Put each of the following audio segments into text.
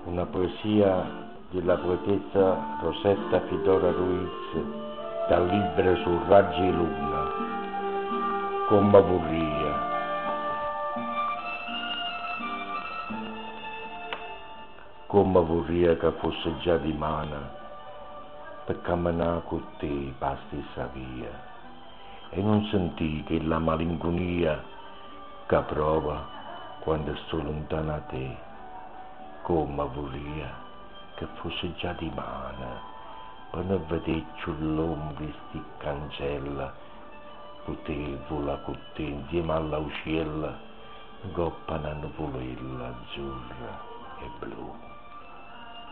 Una poesia della poetessa Rosetta Fidora Ruiz dal libro Su raggi luna. Come vorria. Come vorria che fosse già di mana per camminare con te per stessa via e non sentì che la malinconia che prova quando sto lontano da te. Come vorria che fosse già di mana per non vedere l'ombra sti cancella poter volare con te insieme alla uccella goppa una nuvolella azzurra e blu.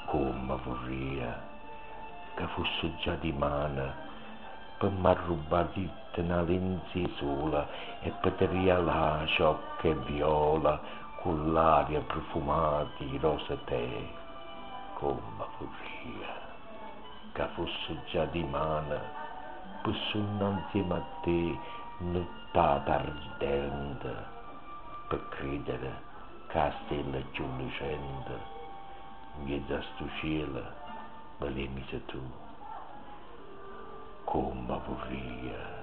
Come vorria che fosse già di mana per m'arrubare una lenzi sola e poter rialare ciocca e viola con l'aria profumata di rosa te. Come vorria che fosse già di mana per suonare insieme a te nottata ardente per credere che la stella più lucente in mezzo a sto cielo me l'hai mise tu. Come vorria